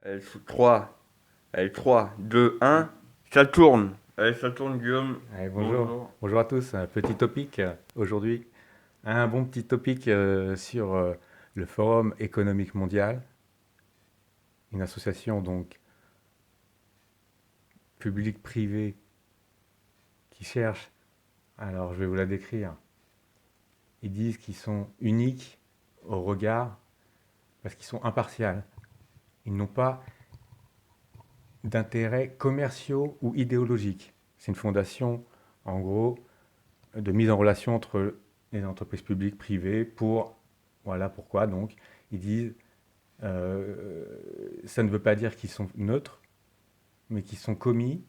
Allez, sous 3. Allez, 3, 2, 1. Ça tourne. Allez, ça tourne, Guillaume. Allez, bonjour. Bonjour. Bonjour à tous. Un petit topic aujourd'hui. Un bon petit topic sur le Forum économique mondial, une association donc publique-privée qui cherche, alors je vais vous la décrire, ils disent qu'ils sont uniques au regard parce qu'ils sont impartials. Ils n'ont pas d'intérêts commerciaux ou idéologiques. C'est une fondation, en gros, de mise en relation entre les entreprises publiques, privées, pour, voilà pourquoi donc, ils disent, ça ne veut pas dire qu'ils sont neutres, mais qu'ils sont commis.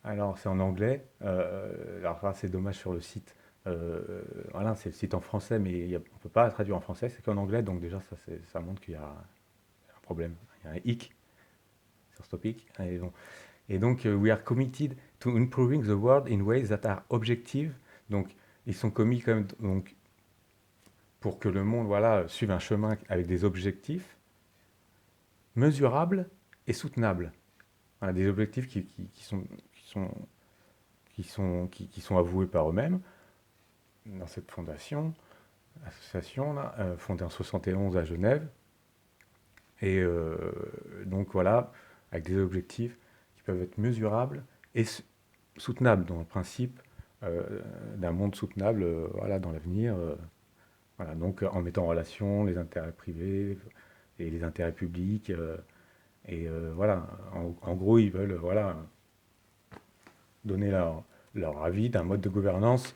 Alors c'est en anglais, alors là, c'est dommage sur le site. Voilà, c'est le site en français, mais on ne peut pas traduire en français, c'est qu'en anglais, donc déjà ça montre qu'il y a un problème, il y a un hic sur ce topic. Et donc, we are committed to improving the world in ways that are objective. Donc, ils sont commis quand même donc, pour que le monde voilà, suive un chemin avec des objectifs mesurables et soutenables. Voilà, des objectifs qui sont avoués par eux-mêmes dans cette fondation, association, là, fondée en 71 à Genève. Et donc voilà, avec des objectifs qui peuvent être mesurables et soutenables dans le principe d'un monde soutenable voilà, dans l'avenir. Voilà, donc en mettant en relation les intérêts privés et les intérêts publics. Voilà, en gros, ils veulent voilà, donner leur avis d'un mode de gouvernance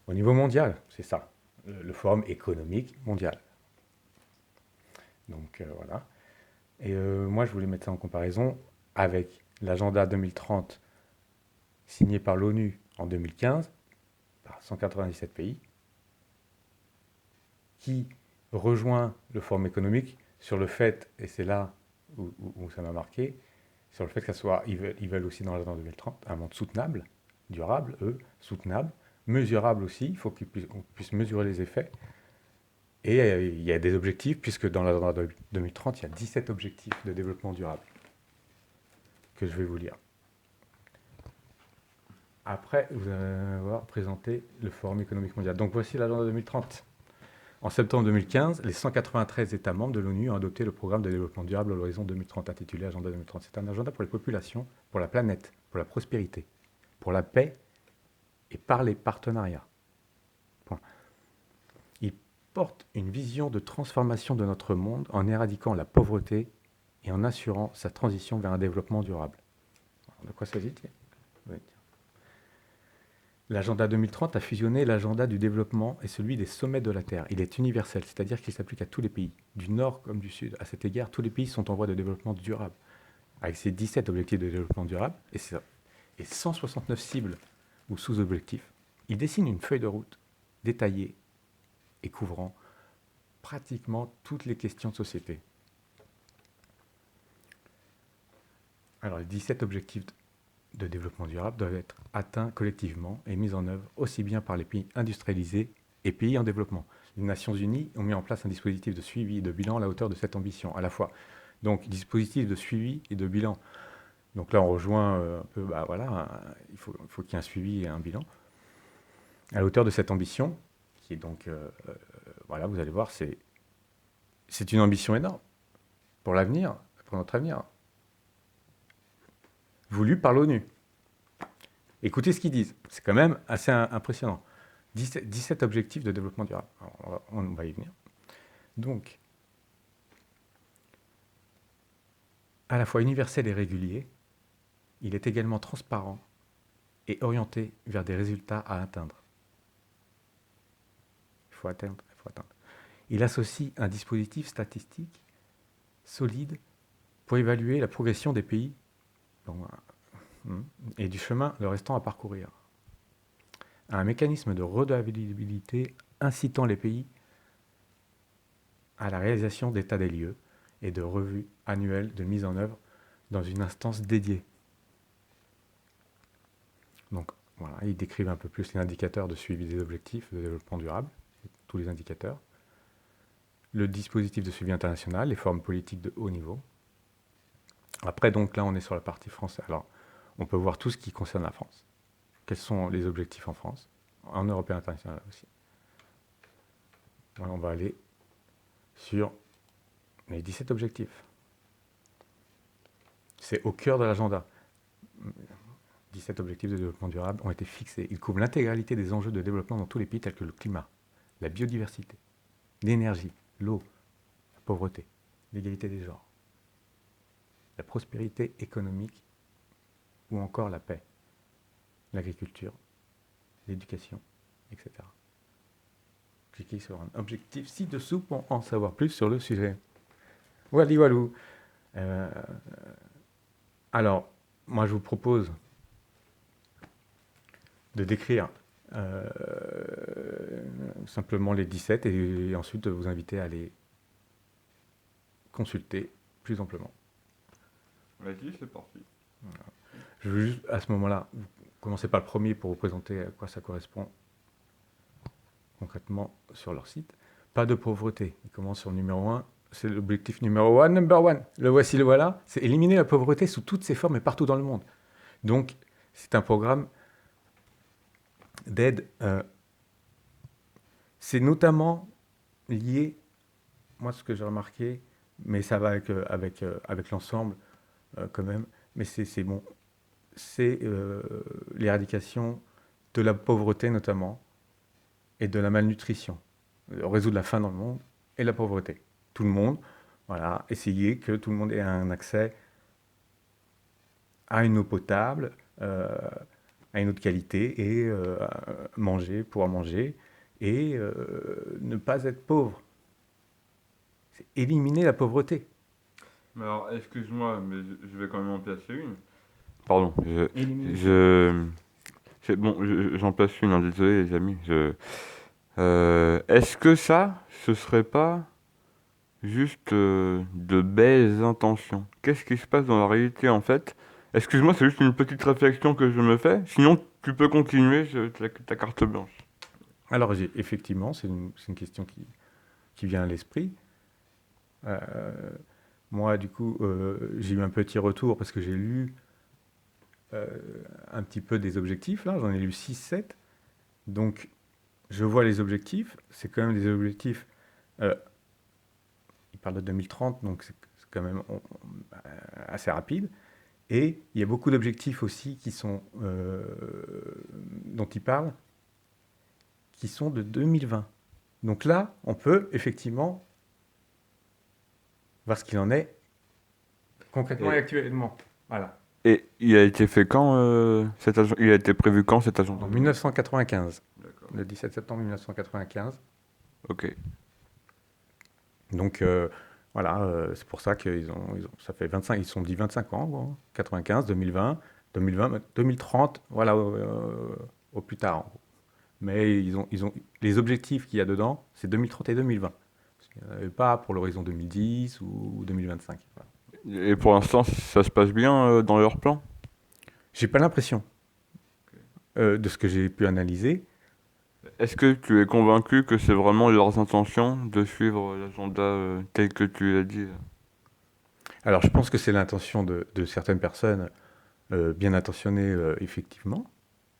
au niveau mondial. C'est ça, le Forum économique mondial. Donc voilà. Et moi, je voulais mettre ça en comparaison avec l'agenda 2030 signé par l'ONU en 2015 par 197 pays, qui rejoint le Forum économique sur le fait, et c'est là où ça m'a marqué, sur le fait ils veulent aussi dans l'agenda 2030 un monde soutenable, durable, soutenable, mesurable aussi, il faut qu'on puisse mesurer les effets. Et il y a des objectifs, puisque dans l'agenda 2030, il y a 17 objectifs de développement durable que je vais vous lire. Après, vous allez avoir présenté le Forum économique mondial. Donc voici l'agenda 2030. En septembre 2015, les 193 États membres de l'ONU ont adopté le programme de développement durable à l'horizon 2030, intitulé Agenda 2030. C'est un agenda pour les populations, pour la planète, pour la prospérité, pour la paix et par les partenariats. Point. Il porte une vision de transformation de notre monde en éradiquant la pauvreté et en assurant sa transition vers un développement durable. De quoi s'agit-il? Oui. L'agenda 2030 a fusionné l'agenda du développement et celui des sommets de la Terre. Il est universel, c'est-à-dire qu'il s'applique à tous les pays, du nord comme du sud. À cet égard, tous les pays sont en voie de développement durable, avec ses 17 objectifs de développement durable et 169 cibles ou sous-objectifs. Il dessine une feuille de route détaillée et couvrant pratiquement toutes les questions de société. Alors, les 17 objectifs de développement durable doivent être atteints collectivement et mis en œuvre aussi bien par les pays industrialisés et pays en développement. Les Nations Unies ont mis en place un dispositif de suivi et de bilan à la hauteur de cette ambition, à la fois. Donc, dispositif de suivi et de bilan. Donc là, on rejoint un peu, bah voilà, il faut qu'il y ait un suivi et un bilan. À la hauteur de cette ambition, qui est donc, voilà, vous allez voir, c'est une ambition énorme pour l'avenir, pour notre avenir, voulue par l'ONU. Écoutez ce qu'ils disent, c'est quand même assez impressionnant. 17 objectifs de développement durable. Alors, on va y venir. Donc, à la fois universel et régulier, il est également transparent et orienté vers des résultats à atteindre. Il faut atteindre, il faut atteindre. Il associe un dispositif statistique solide pour évaluer la progression des pays et du chemin le restant à parcourir. Un mécanisme de redevabilité incitant les pays à la réalisation d'états des lieux et de revues annuelles de mise en œuvre dans une instance dédiée. Donc voilà, ils décrivent un peu plus les indicateurs de suivi des objectifs de développement durable, tous les indicateurs. le dispositif de suivi international, les formes politiques de haut niveau. Après, donc là, on est sur la partie française. Alors, on peut voir tout ce qui concerne la France. Quels sont les objectifs en France, en Europe et international aussi. Voilà, on va aller sur les 17 objectifs. C'est au cœur de l'agenda. 17 objectifs de développement durable ont été fixés. Ils couvrent l'intégralité des enjeux de développement dans tous les pays tels que le climat, la biodiversité, l'énergie, l'eau, la pauvreté, l'égalité des genres, la prospérité économique ou encore la paix, l'agriculture, l'éducation, etc. Cliquez sur un objectif ci-dessous pour en savoir plus sur le sujet. Wally walou. Alors, moi je vous propose de décrire simplement les 17 et ensuite de vous inviter à les consulter plus amplement. Vas-y, c'est parti. Je veux juste, à ce moment-là, vous commencez par le premier pour vous présenter à quoi ça correspond concrètement sur leur site. Pas de pauvreté. Il commence sur le numéro 1. C'est l'objectif numéro 1, number 1. Le voici, le voilà. C'est éliminer la pauvreté sous toutes ses formes et partout dans le monde. Donc, c'est un programme d'aide. C'est notamment lié, moi ce que j'ai remarqué, mais ça va avec l'ensemble quand même, mais c'est bon, c'est l'éradication de la pauvreté notamment et de la malnutrition, résoudre la faim dans le monde et la pauvreté. Tout le monde, voilà, essayer que tout le monde ait un accès à une eau potable, à une eau de qualité et pouvoir manger et ne pas être pauvre. C'est éliminer la pauvreté. Mais alors, excuse-moi, mais je vais quand même en placer une. Pardon, j'en place une, hein, désolé les amis. Est-ce que ça, ce serait pas juste de belles intentions? Qu'est-ce qui se passe dans la réalité en fait? Excuse-moi, c'est juste une petite réflexion que je me fais. Sinon, tu peux continuer, ta carte blanche. Alors, effectivement, c'est une question qui vient à l'esprit. Moi, du coup, j'ai eu un petit retour parce que j'ai lu un petit peu des objectifs, là, j'en ai lu 6-7. Donc, je vois les objectifs, c'est quand même des objectifs, il parle de 2030, donc c'est quand même assez rapide. Et il y a beaucoup d'objectifs aussi qui sont, dont il parle, qui sont de 2020. Donc là, on peut effectivement voir ce qu'il en est concrètement et actuellement. Voilà. Et il a été fait quand il a été prévu quand cet agenda? En 1995, D'accord. le 17 septembre 1995. Ok. Donc c'est pour ça ça fait 25, ils se sont dit 25 ans, quoi, 95, 2020, 2030, voilà, au plus tard. En gros. Mais ils ont les objectifs qu'il y a dedans, c'est 2030 et 2020. Parce qu'il n'y en avait pas pour l'horizon 2010 ou 2025. Voilà. Et pour l'instant, ça se passe bien dans leur plan? J'ai pas l'impression, de ce que j'ai pu analyser. Est-ce que tu es convaincu que c'est vraiment leurs intentions de suivre l'agenda tel que tu l'as dit? Alors je pense que c'est l'intention de certaines personnes bien intentionnées, effectivement.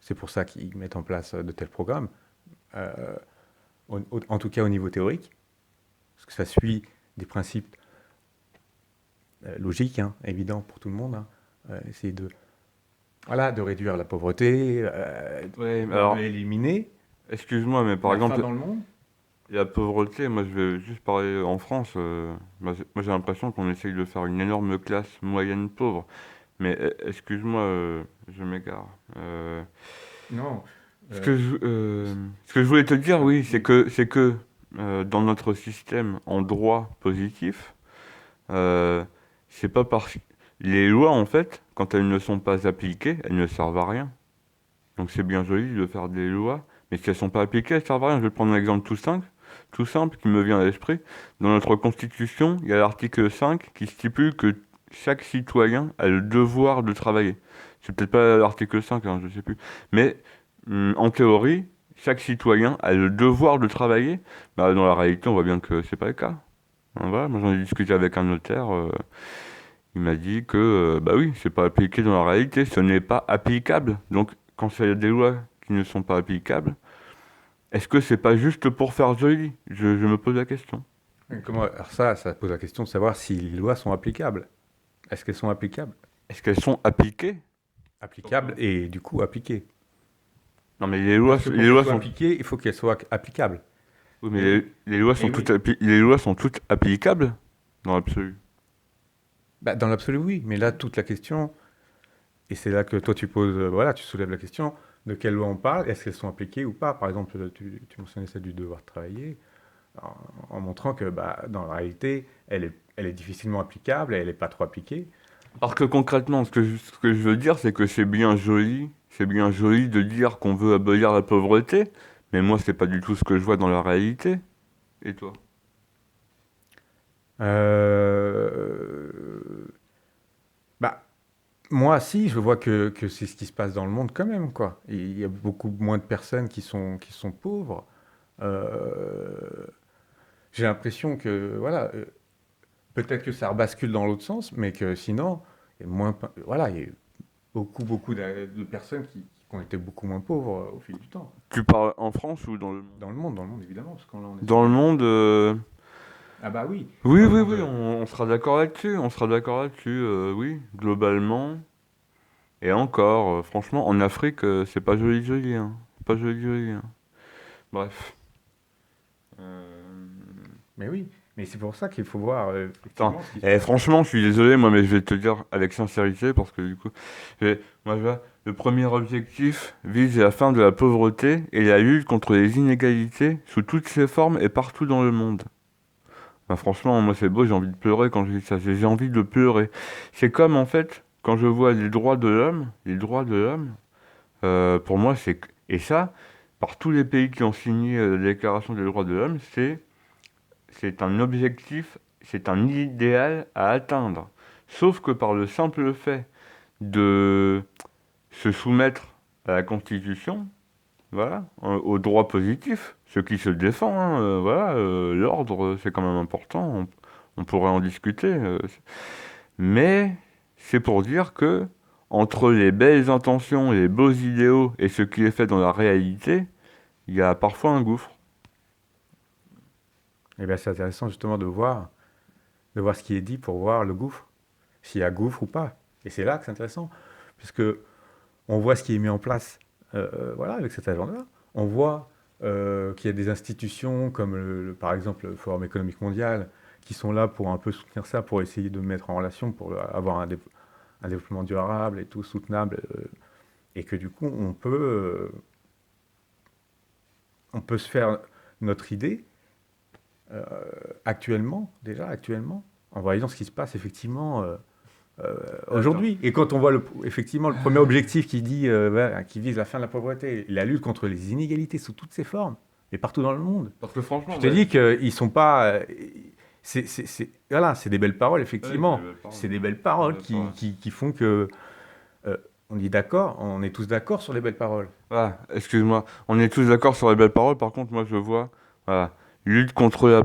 C'est pour ça qu'ils mettent en place de tels programmes, en tout cas au niveau théorique, parce que ça suit des principes logiques, hein, évidents pour tout le monde. Hein. Essayer de réduire la pauvreté, de l'éliminer. Excuse-moi, mais par exemple, dans le monde. la pauvreté, moi je vais juste parler en France. Moi j'ai l'impression qu'on essaye de faire une énorme classe moyenne pauvre. Mais excuse-moi, je m'égare. Non. Ce que je voulais te dire, oui, c'est que dans notre système en droit positif, c'est pas parce les lois en fait, quand elles ne sont pas appliquées, elles ne servent à rien. Donc c'est bien joli de faire des lois, mais si elles sont pas appliquées, elles servent à rien. Je vais prendre un exemple tout simple qui me vient à l'esprit. Dans notre Constitution, il y a l'article 5 qui stipule que chaque citoyen a le devoir de travailler. C'est peut-être pas l'article 5, hein, je sais plus. Mais en théorie, chaque citoyen a le devoir de travailler. Bah, dans la réalité, on voit bien que c'est pas le cas. Voilà, moi j'en ai discuté avec un notaire. Il m'a dit que, bah oui, c'est pas appliqué dans la réalité, ce n'est pas applicable. Donc, quand il y a des lois qui ne sont pas applicables, est-ce que c'est pas juste pour faire joli? Je me pose la question. Alors ça pose la question de savoir si les lois sont applicables. Est-ce qu'elles sont applicables? Est-ce qu'elles sont appliquées? Applicables et du coup appliquées. Non, mais Parce que pour les qu'elles lois soient sont, appliquées, il faut qu'elles soient applicables. oui, mais Et oui. les lois sont Et oui. les lois sont toutes applicables dans l'absolu. Bah, dans l'absolu, oui. Mais là, toute la question, et c'est là que toi tu poses, voilà, tu soulèves la question de quelles lois on parle, est-ce qu'elles sont appliquées ou pas? Par exemple, tu mentionnais celle du devoir de travailler, en, en montrant que bah, dans la réalité, elle est difficilement applicable et elle n'est pas trop appliquée. Parce que concrètement, ce que je veux dire, c'est que c'est bien joli de dire qu'on veut abolir la pauvreté, mais moi, c'est pas du tout ce que je vois dans la réalité. Et toi? Euh, Bah, moi, si, je vois que c'est ce qui se passe dans le monde quand même, quoi. Il y a beaucoup moins de personnes qui sont pauvres. Euh, j'ai l'impression que, voilà, peut-être que ça rebascule dans l'autre sens, mais que sinon, il y a moins, voilà, il y a eu beaucoup de personnes qui ont été beaucoup moins pauvres au fil du temps. Tu parles en France ou dans le monde? Dans le monde évidemment, parce qu'on là, on est sur Dans le le... monde, Ah bah oui, oui, dans le oui, monde. oui, on sera d'accord là-dessus, on sera d'accord là-dessus, oui, globalement. Et encore, franchement, en Afrique, c'est pas joli joli, hein. C'est pas joli joli, hein. Bref. Euh, Mais oui, mais c'est pour ça qu'il faut voir Attends, effectivement ce qui se eh, passe. franchement, je suis désolé, moi, mais je vais te dire avec sincérité, parce que du coup, moi, je vois, le premier objectif vise la fin de la pauvreté et la lutte contre les inégalités sous toutes ses formes et partout dans le monde. Bah, franchement, moi, c'est beau, j'ai envie de pleurer quand je dis ça, j'ai envie de pleurer. C'est comme, en fait, quand je vois les droits de l'homme, pour moi, et ça, par tous les pays qui ont signé la Déclaration des droits de l'homme, c'est un objectif, c'est un idéal à atteindre. Sauf que par le simple fait de se soumettre à la Constitution, voilà, au droit positif, ce qui se défend, hein, voilà, l'ordre, c'est quand même important, on pourrait en discuter, mais c'est pour dire que entre les belles intentions, les beaux idéaux et ce qui est fait dans la réalité, il y a parfois un gouffre. Et bien c'est intéressant justement de voir ce qui est dit pour voir le gouffre, s'il y a gouffre ou pas. Et c'est là que c'est intéressant, puisque on voit ce qui est mis en place, voilà, avec cet agenda. On voit qu'il y a des institutions comme par exemple le Forum économique mondial qui sont là pour un peu soutenir ça, pour essayer de mettre en relation, pour avoir un développement durable et tout soutenable, et que du coup on peut se faire notre idée euh, actuellement, en voyant ce qui se passe effectivement Attends. aujourd'hui. Et quand on voit effectivement le premier objectif qui dit, voilà, qui vise la fin de la pauvreté, la lutte contre les inégalités sous toutes ses formes, et partout dans le monde, Parce que franchement, je te ouais. dis qu'ils sont pas. Voilà, c'est des belles paroles, Ouais, c'est des effectivement. belles paroles. C'est des belles C'est des paroles belles paroles. qui font que on dit d'accord, on est tous d'accord sur les belles paroles. Voilà, excuse-moi. On est tous d'accord sur les belles paroles, par contre, moi je vois, voilà, lutte contre la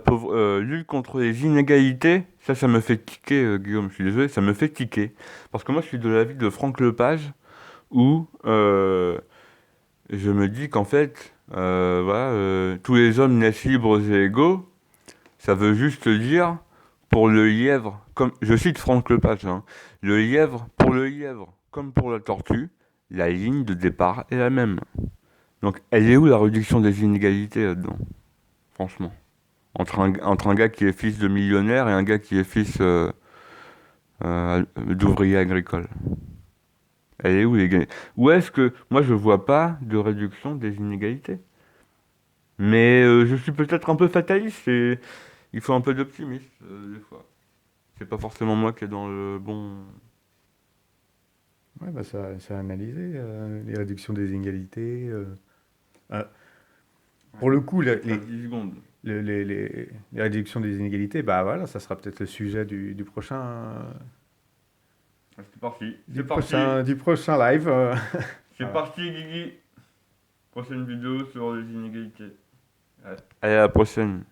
lutte contre les inégalités, ça me fait tiquer, Guillaume, je suis désolé, ça me fait tiquer. Parce que moi je suis de l'avis de Franck Lepage, où je me dis qu'en fait, voilà, tous les hommes naissent libres et égaux, ça veut juste dire, pour le lièvre, comme, je cite Franck Lepage, hein, le lièvre, pour le lièvre, comme pour la tortue, la ligne de départ est la même. Donc, elle est où la réduction des inégalités là-dedans, franchement? Entre un gars qui est fils de millionnaire et un gars qui est fils d'ouvrier agricole. Elle est où l'égalité? Où est-ce que... Moi, je vois pas de réduction des inégalités. Mais je suis peut-être un peu fataliste et il faut un peu d'optimisme, des fois. C'est pas forcément moi qui est dans le bon... Ouais, bah ça a analysé les réductions des inégalités. Euh, pour le coup, Ça 10 secondes. les réductions des inégalités, bah voilà, ça sera peut-être le sujet C'est parti. C'est parti. du prochain live. C'est Voilà. parti, Guigui. Prochaine vidéo sur les inégalités. Allez, à la prochaine.